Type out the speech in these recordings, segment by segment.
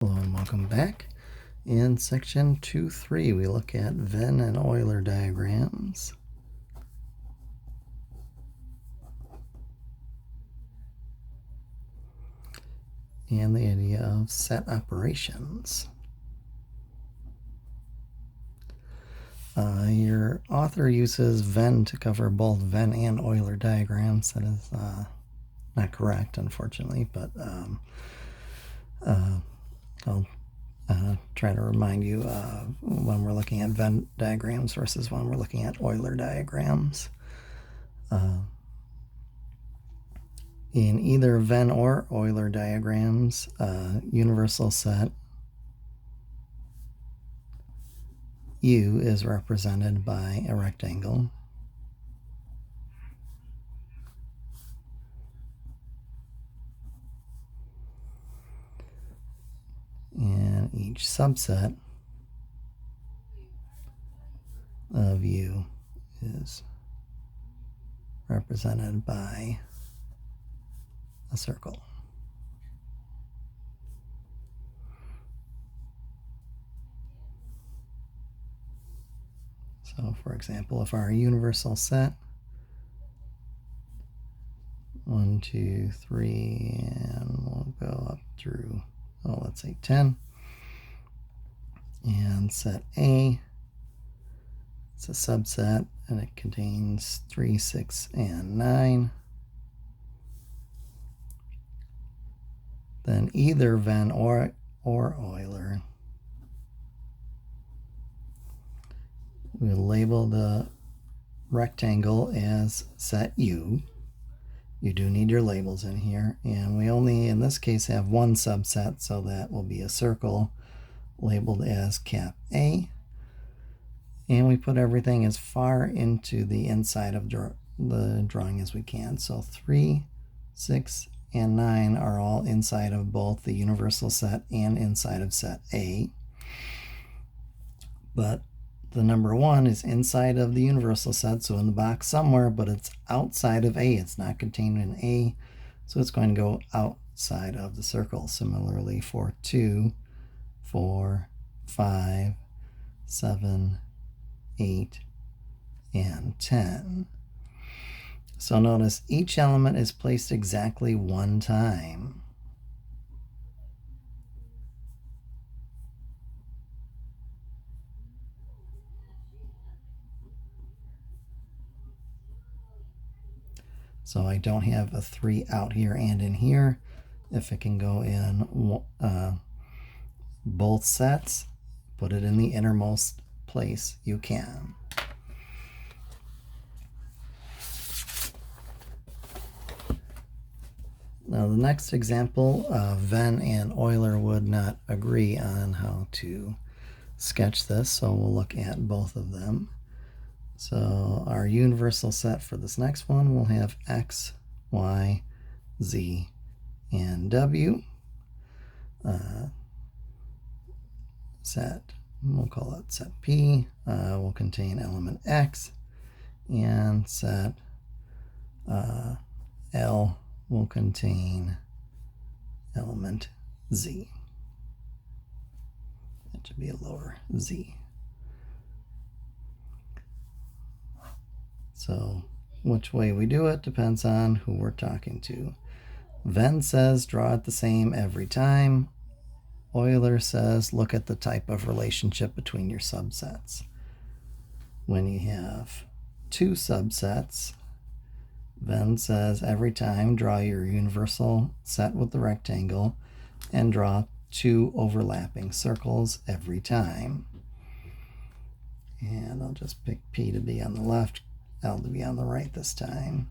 Hello and welcome back. In section 2.3 we look at Venn and Euler diagrams. And the idea of set operations. Your author uses Venn to cover both Venn and Euler diagrams. That is not correct, unfortunately, but I'll try to remind you when we're looking at Venn diagrams versus when we're looking at Euler diagrams. In either Venn or Euler diagrams, universal set U is represented by a rectangle. And each subset of U is represented by a circle. So for example, if our universal set 1, 2, 3, and we'll go up through, let's say 10. And set A, it's a subset and it contains 3, 6, and 9. Then either Venn or Euler, we'll label the rectangle as set U. You do need your labels in here, and we only in this case have one subset, so that will be a circle labeled as cap A, and we put everything as far into the inside of the drawing as we can. So 3, 6, and 9 are all inside of both the universal set and inside of set A, but the number 1 is inside of the universal set, so in the box somewhere, but it's outside of A. It's not contained in A, so it's going to go outside of the circle. Similarly for 2, 4, 5, 7, 8, and 10. So notice each element is placed exactly one time. So I don't have a 3 out here and in here. If it can go in both sets, put it in the innermost place you can. Now the next example, Venn and Euler would not agree on how to sketch this, so we'll look at both of them. So our universal set for this next one will have X, Y, Z, and W. Set, we'll call it set P, will contain element X, and set L will contain element Z. That should be a lower Z. So which way we do it depends on who we're talking to. Venn says draw it the same every time. Euler says look at the type of relationship between your subsets. When you have two subsets, Venn says every time draw your universal set with the rectangle and draw 2 overlapping circles every time. And I'll just pick P to be on the left, L to be on the right this time.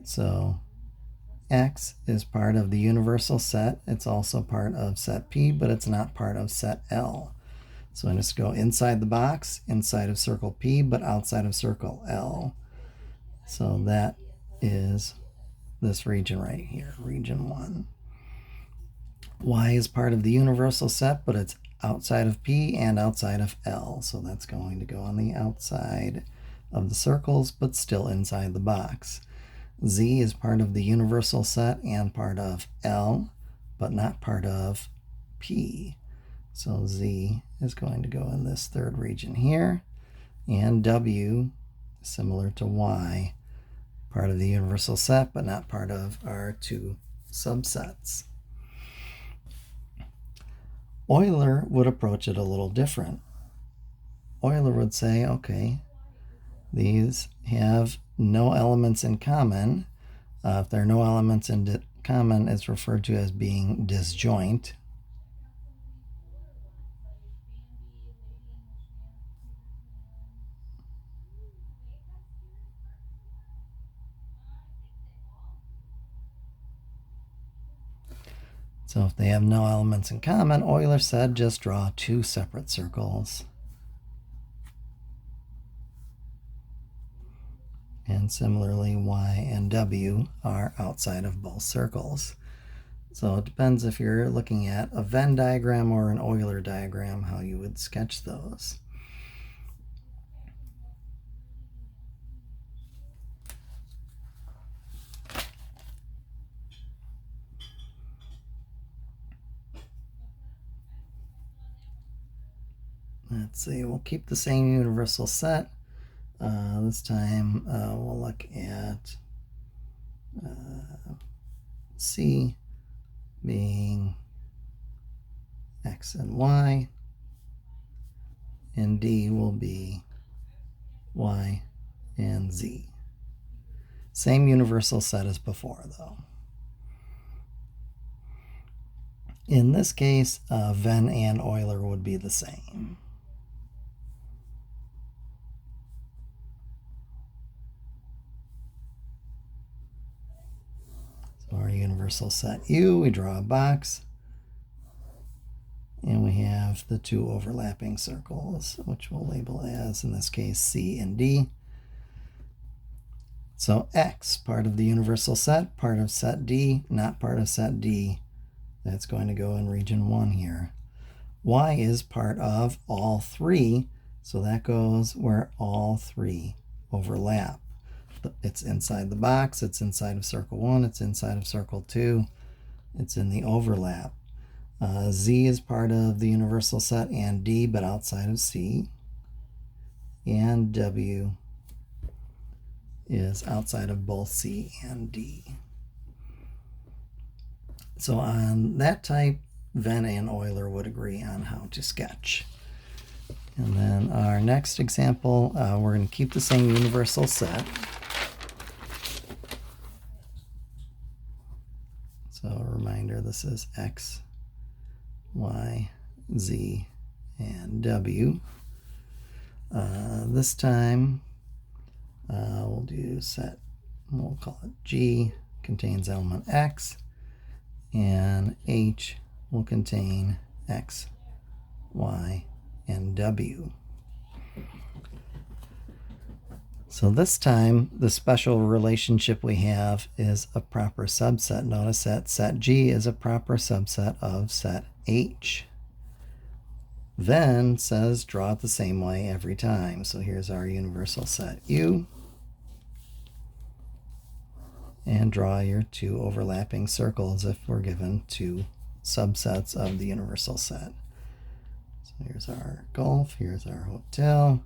So X is part of the universal set. It's also part of set P, but it's not part of set L. So I just go inside the box, inside of circle P, but outside of circle L. So that is this region right here, region 1. Y is part of the universal set, but it's outside of P and outside of L. So that's going to go on the outside of the circles, but still inside the box. Z is part of the universal set and part of L, but not part of P. So Z is going to go in this third region here, and W, similar to Y, part of the universal set, but not part of our two subsets. Euler would approach it a little different. Euler would say, okay, these have no elements in common. If there are no elements in common, it's referred to as being disjoint. So if they have no elements in common, Euler said just draw two separate circles. And similarly, Y and W are outside of both circles. So it depends if you're looking at a Venn diagram or an Euler diagram, how you would sketch those. Let's see, we'll keep the same universal set. This time we'll look at C being X and Y, and D will be Y and Z. Same universal set as before, though. In this case, Venn and Euler would be the same. So our universal set U, we draw a box, and we have the two overlapping circles, which we'll label as, in this case, C and D. So X, part of the universal set, part of set D, not part of set D. That's going to go in region 1 here. Y is part of all three, so that goes where all three overlap. It's inside the box, it's inside of circle 1, it's inside of circle 2, it's in the overlap. Z is part of the universal set and D, but outside of C. And W is outside of both C and D. So on that type, Venn and Euler would agree on how to sketch. And then our next example, we're going to keep the same universal set. So a reminder, this is X, Y, Z, and W. This time, we'll do set, we'll call it G, contains element X, and H will contain X, Y, and W. So this time, the special relationship we have is a proper subset. Notice that set G is a proper subset of set H. Venn says draw it the same way every time. So here's our universal set U. And draw your two overlapping circles if we're given two subsets of the universal set. So here's our golf, here's our hotel,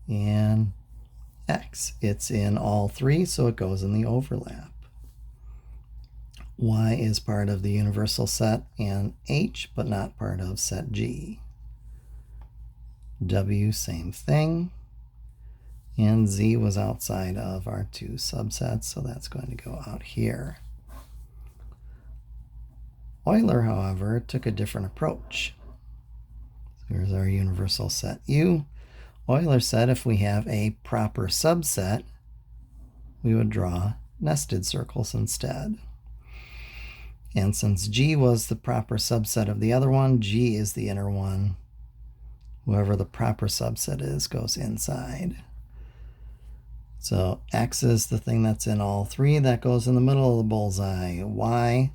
and X. It's in all three, so it goes in the overlap. Y is part of the universal set and H, but not part of set G. W, same thing. And Z was outside of our two subsets, so that's going to go out here. Euler, however, took a different approach. So here's our universal set U. Euler said if we have a proper subset, we would draw nested circles instead. And since G was the proper subset of the other one, G is the inner one. Whoever the proper subset is goes inside. So X is the thing that's in all three. That goes in the middle of the bullseye. Y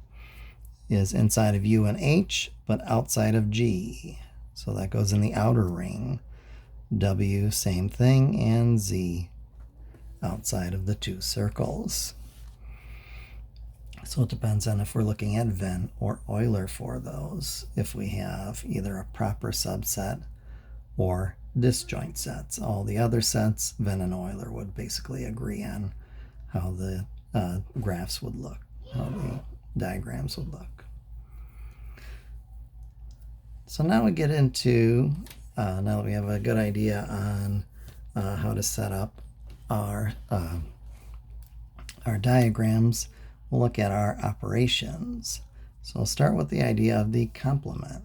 is inside of U and H, but outside of G. So that goes in the outer ring. W, same thing, and Z outside of the two circles. So it depends on if we're looking at Venn or Euler for those, if we have either a proper subset or disjoint sets. All the other sets, Venn and Euler would basically agree on how the graphs would look, how the diagrams would look. So now we get into, now that we have a good idea on how to set up our diagrams, we'll look at our operations. So we'll start with the idea of the complement.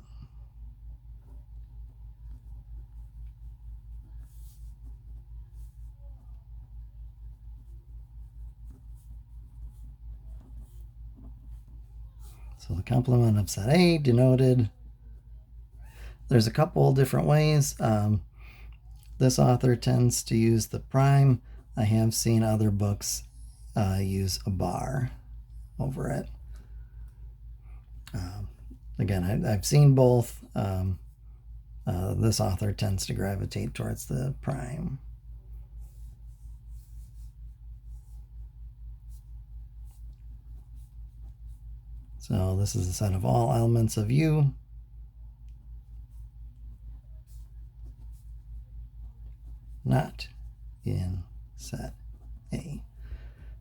So the complement of set A denoted, there's a couple different ways. This author tends to use the prime. I have seen other books use a bar over it. Again, I've seen both. This author tends to gravitate towards the prime. So this is a set of all elements of U. Not in set A.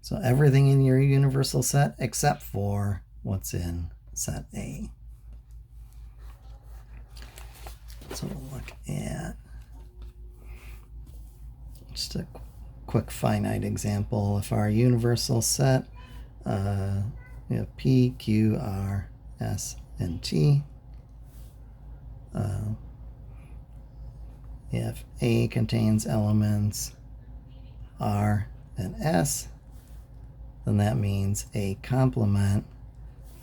So everything in your universal set except for what's in set A. So we'll look at just a quick finite example. If our universal set, we have P, Q, R, S, and T. If A contains elements R and S, then that means A complement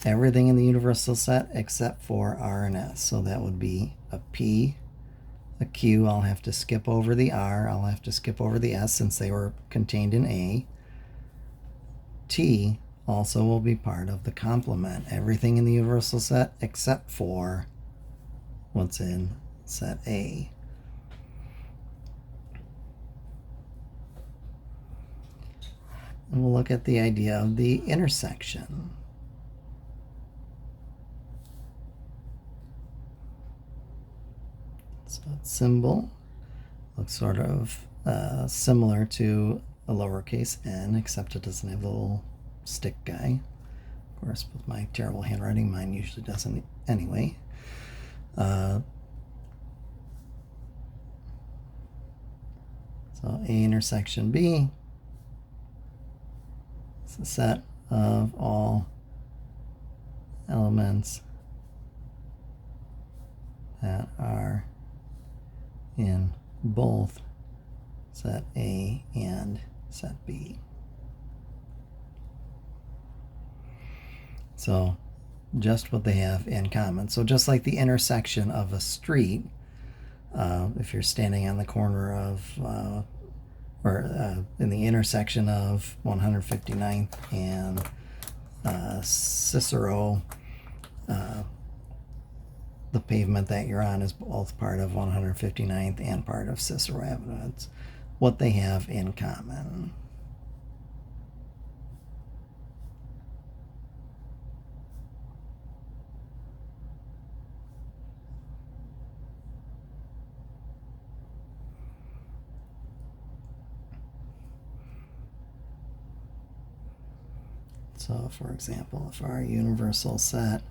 everything in the universal set except for R and S. So that would be a P, a Q. I'll have to skip over the R. I'll have to skip over the S since they were contained in A. T also will be part of the complement. Everything in the universal set except for what's in set A. And we'll look at the idea of the intersection. So its symbol looks sort of similar to a lowercase n, except it doesn't have the little stick guy. Of course, with my terrible handwriting, mine usually doesn't anyway. So A intersection B is a set of all elements that are in both set A and set B. So just what they have in common. So just like the intersection of a street, if you're standing on the corner of in the intersection of 159th and Cicero, the pavement that you're on is both part of 159th and part of Cicero Avenue. It's what they have in common. So for example, if our universal set,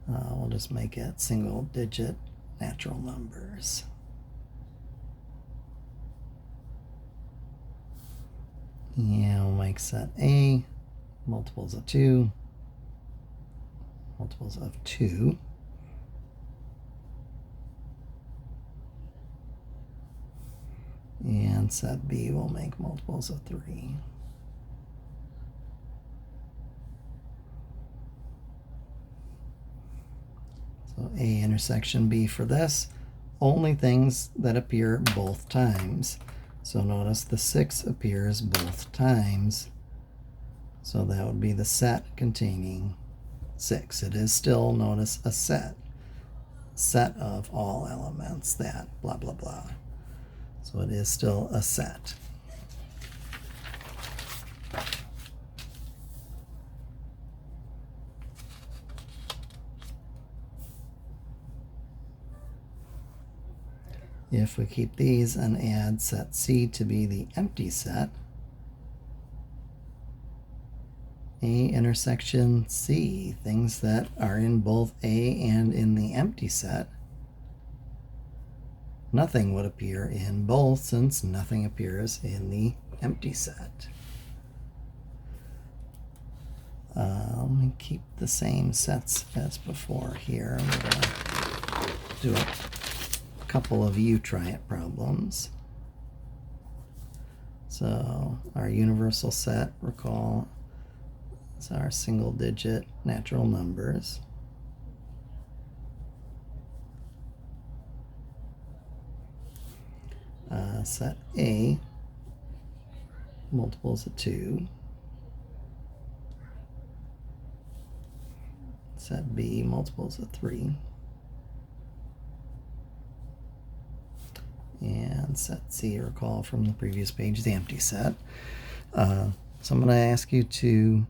we'll just make it single digit natural numbers. Yeah, we'll make set A multiples of 2, multiples of 2. And set B will make multiples of 3. So A intersection B for this, only things that appear both times. So notice the 6 appears both times. So that would be the set containing 6. It is still, notice, a set. Set of all elements that blah, blah, blah. So it is still a set. If we keep these and add set C to be the empty set, A intersection C, things that are in both A and in the empty set, nothing would appear in both since nothing appears in the empty set. Let me keep the same sets as before here. We're going to do a couple of U-try-it problems. So our universal set, recall, is our single-digit natural numbers. Set A, multiples of 2. Set B, multiples of 3. And set C, recall from the previous page, the empty set. So I'm going to ask you to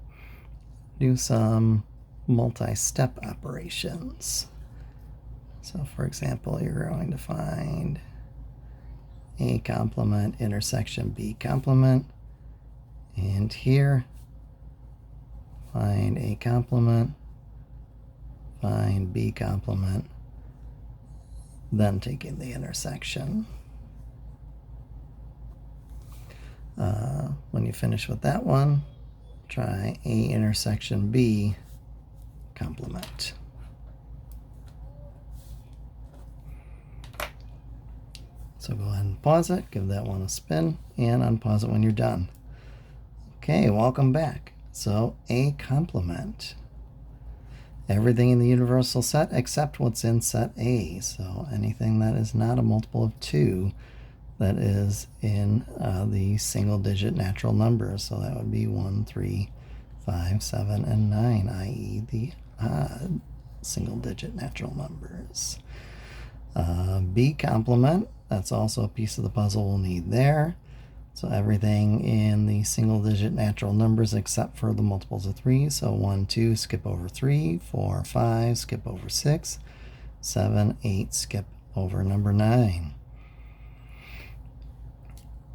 do some multi-step operations. So for example, you're going to find A complement intersection B complement, and here find A complement, find B complement, then taking the intersection. When you finish with that one, try A intersection B complement. So go ahead and pause it, give that one a spin, and unpause it when you're done. Okay, welcome back. So A complement. Everything in the universal set except what's in set A. So anything that is not a multiple of 2 that is in the single-digit natural numbers. So that would be 1, 3, 5, 7, and 9, i.e. the odd single-digit natural numbers. B complement, that's also a piece of the puzzle we'll need there. So everything in the single-digit natural numbers except for the multiples of 3. So 1, 2, skip over 3, 4, 5, skip over 6, 7, 8, skip over number 9.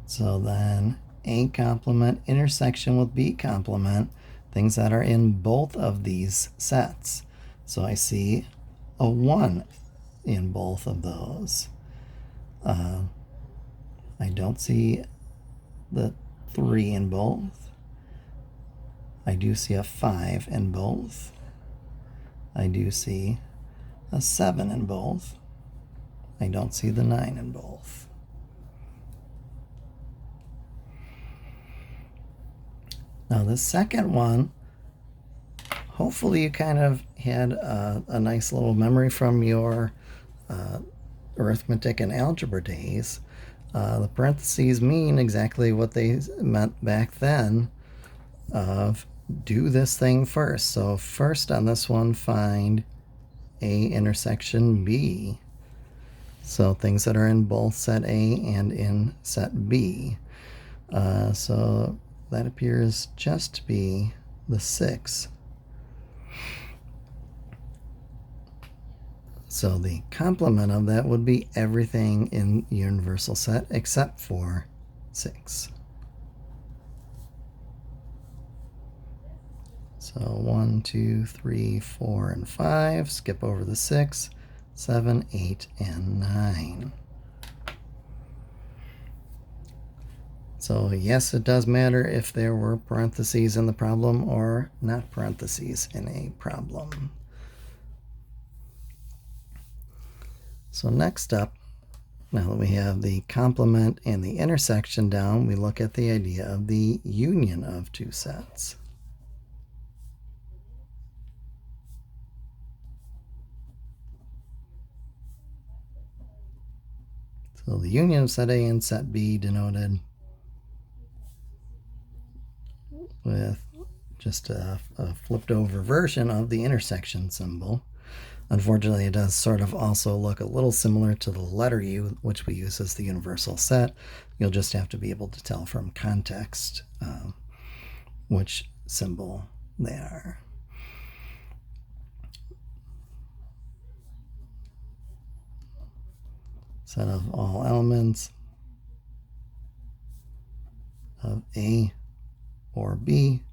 So then A complement intersection with B complement, things that are in both of these sets. So I see a 1 in both of those. I don't see the 3 in both. I do see a 5 in both. I do see a 7 in both. I don't see the 9 in both. Now the second one, hopefully you kind of had a nice little memory from your arithmetic and algebra days. The parentheses mean exactly what they meant back then of do this thing first. So first on this one, find A intersection B. So things that are in both set A and in set B. So that appears just to be the 6. So the complement of that would be everything in the universal set except for 6. So 1, 2, 3, 4, and 5. Skip over the 6, 7, 8, and 9. So yes, it does matter if there were parentheses in the problem or not parentheses in a problem. So next up, now that we have the complement and the intersection down, we look at the idea of the union of two sets. So the union of set A and set B denoted with just a flipped over version of the intersection symbol. Unfortunately, it does sort of also look a little similar to the letter U, which we use as the universal set. You'll just have to be able to tell from context which symbol they are. set of all elements of A or B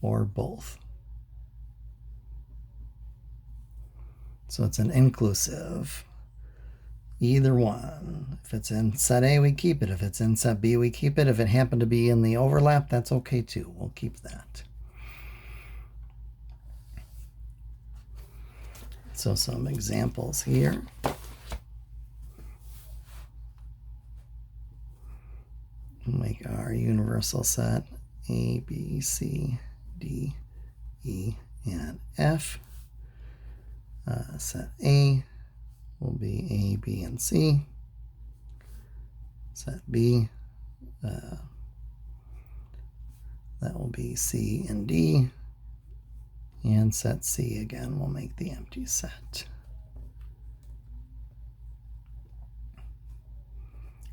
or both. So it's an inclusive. Either one. If it's in set A, we keep it. If it's in set B, we keep it. If it happened to be in the overlap, that's okay too. We'll keep that. So some examples here. We'll make our universal set A, B, C, D, E, and F. Set A will be A, B, and C. Set B, that will be C and D. And set C again will make the empty set.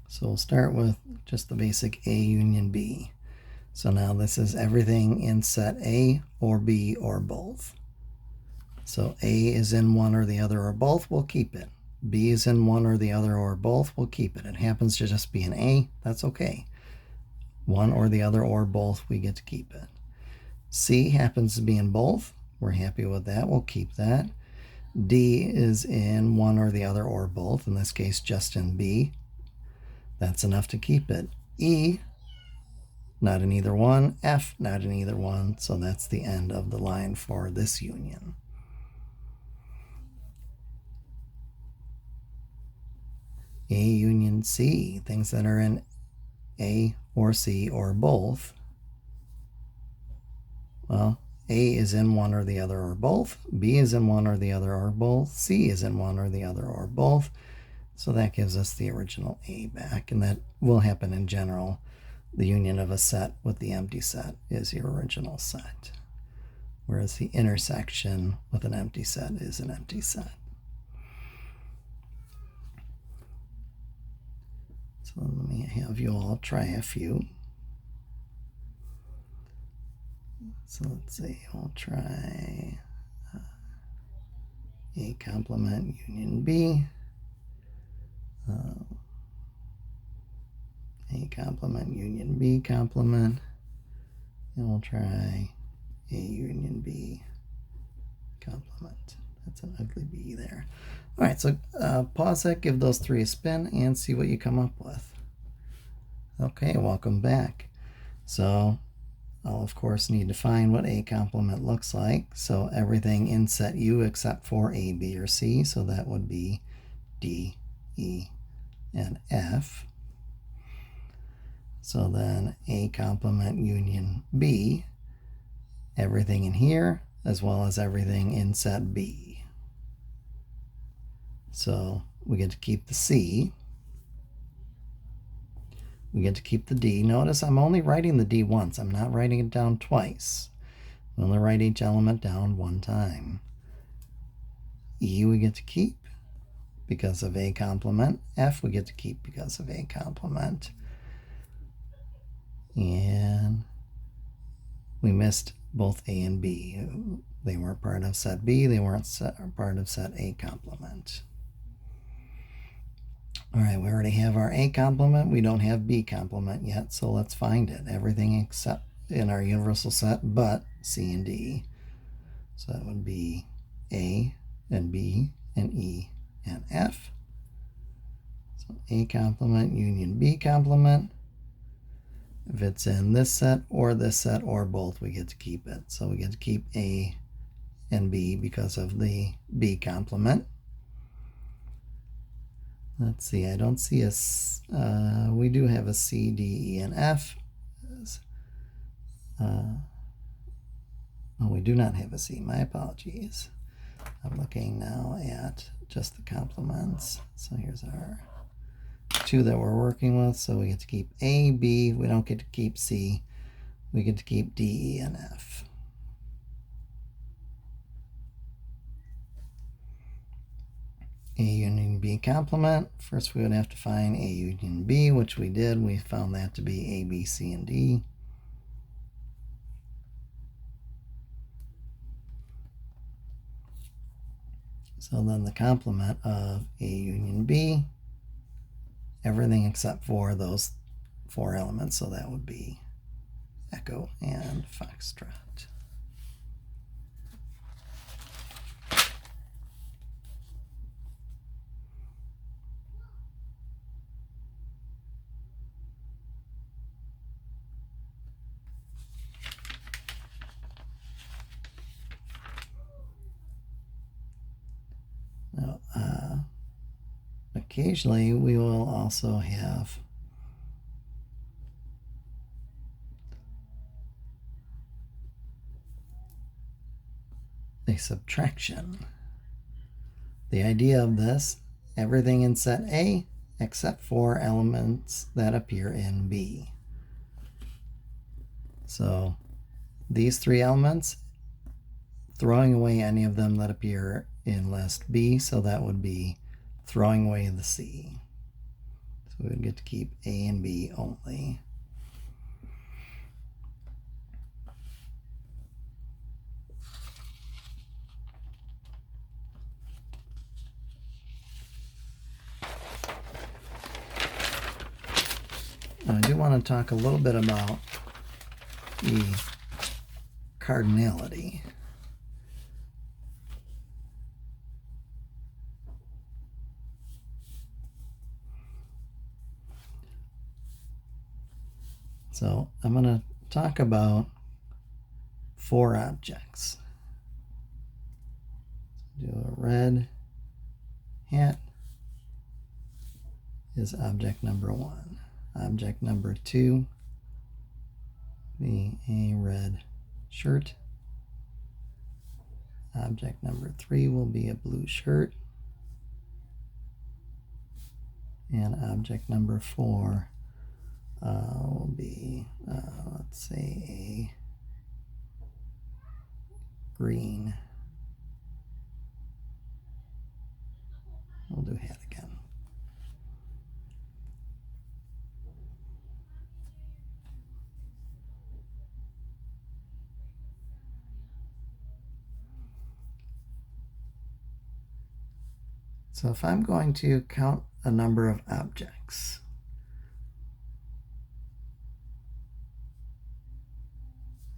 So we'll start with just the basic A union B. So now this is everything in set A or B or both. So A is in one or the other or both, we'll keep it. B is in one or the other or both, we'll keep it. It happens to just be an A, that's okay. One or the other or both, we get to keep it. C happens to be in both, we're happy with that, we'll keep that. D is in one or the other or both, in this case just in B. That's enough to keep it. E, not in either one. F, not in either one. So that's the end of the line for this union. A union C, things that are in A or C or both. Well, A is in one or the other or both. B is in one or the other or both. C is in one or the other or both. So that gives us the original A back, and that will happen in general. The union of a set with the empty set is your original set, whereas the intersection with an empty set is an empty set. So let me have you all try a few. So let's see, I'll try A complement union B. A complement union B complement, and we'll try A union B complement. That's an ugly B there. All right, so pause that, give those three a spin, and see what you come up with. Okay, welcome back. So I'll of course need to find what A complement looks like. So everything in set U except for A, B, or C. So that would be D, E, and F. So then A complement union B, everything in here as well as everything in set B. So we get to keep the C. We get to keep the D. Notice I'm only writing the D once. I'm not writing it down twice. We only write each element down one time. E we get to keep because of A complement. F we get to keep because of A complement. And we missed both A and B. They weren't part of set B. They weren't part of set A complement. All right, we already have our A complement. We don't have B complement yet, so let's find it. Everything except in our universal set but C and D. So that would be A and B and E and F. So A complement union B complement. If it's in this set or both, we get to keep it. So we get to keep A and B because of the B complement. Let's see, I don't see a, we do have a C, D, E, and F. Oh, we do not have a C, my apologies. I'm looking now at just the complements. So here's our two that we're working with. So we get to keep A, B, we don't get to keep C. We get to keep D, E, and F. A union B complement. First we would have to find A union B, which we did. We found that to be A, B, C, and D. So then the complement of A union B everything except for those 4 elements. So that would be Echo and Foxtrot. Now, occasionally we will also have a subtraction. The idea of this, everything in set A except for elements that appear in B. So these 3 elements, throwing away any of them that appear in list B, so that would be throwing away the C. So we would get to keep A and B only. Now, I do want to talk a little bit about the cardinality. So I'm going to talk about 4 objects. Do a red hat is object number 1. Object number 2 be a red shirt. Object number 3 will be a blue shirt. And object number 4 will be, let's say, a green. We'll do hat again. So if I'm going to count a number of objects,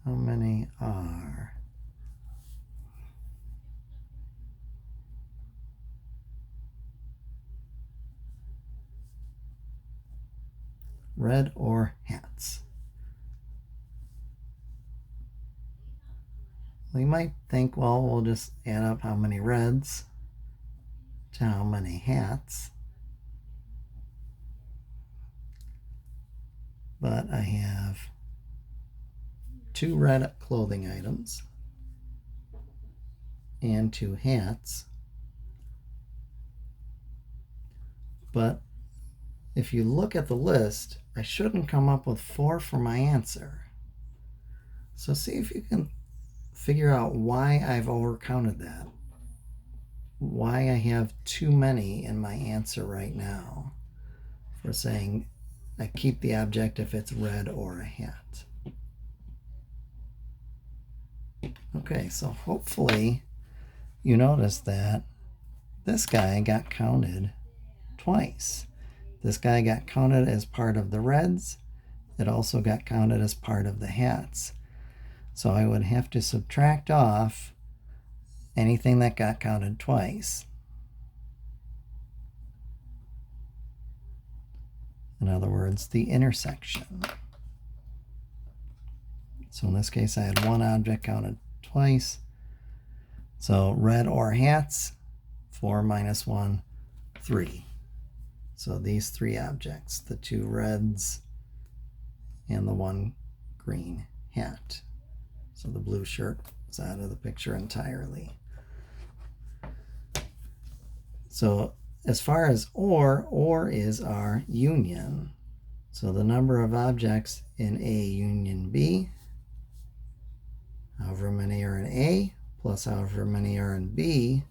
how many are red or hats? Well, you might think, well, we'll just add up how many reds to how many hats. But I have 2 red clothing items and 2 hats. But if you look at the list, I shouldn't come up with 4 for my answer. So see if you can figure out why I've overcounted that. Why I have too many in my answer right now for saying I keep the object if it's red or a hat. Okay, so hopefully you notice that this guy got counted twice. This guy got counted as part of the reds. It also got counted as part of the hats. So I would have to subtract off anything that got counted twice. In other words, the intersection. So in this case, I had 1 object counted twice. So red or hats, 4 minus 1, 3. So these 3 objects, the 2 reds and the 1 green hat. So the blue shirt is out of the picture entirely. So as far as or is our union. So the number of objects in A union B, however many are in A, plus however many are in B.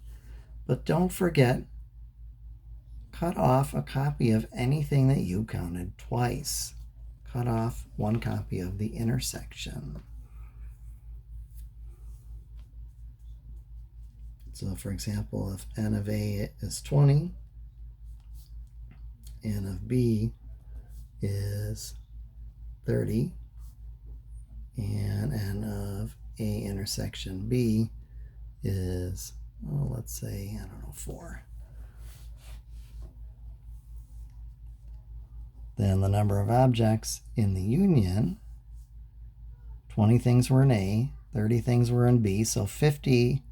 But don't forget, cut off a copy of anything that you counted twice. Cut off 1 copy of the intersection. So for example, if n of A is 20, N of B is 30, and N of A intersection B is, well, let's say, I don't know, 4. Then the number of objects in the union, 20 things were in A, 30 things were in B, so 50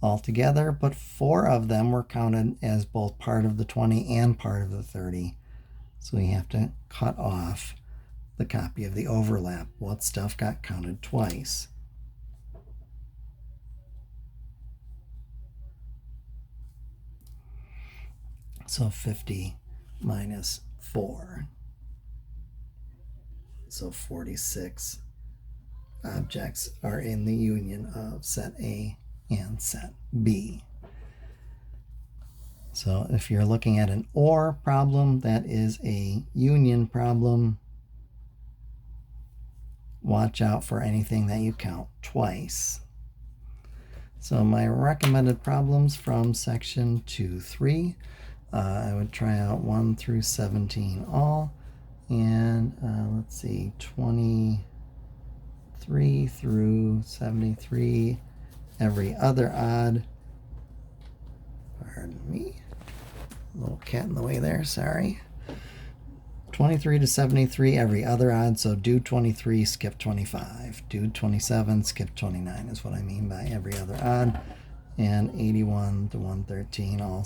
altogether, but 4 of them were counted as both part of the 20 and part of the 30. So we have to cut off the copy of the overlap. What stuff got counted twice? So 50 minus 4. So 46 objects are in the union of set A and set B. So if you're looking at an OR problem, that is a union problem. Watch out for anything that you count twice. So my recommended problems from section 2.3, I would try out 1 through 17 all, and let's see, 23 through 73 every other odd. Pardon me, a little cat in the way there, sorry. 23 to 73 every other odd, so do 23, skip 25. Do 27, skip 29 is what I mean by every other odd. And 81 to 113 all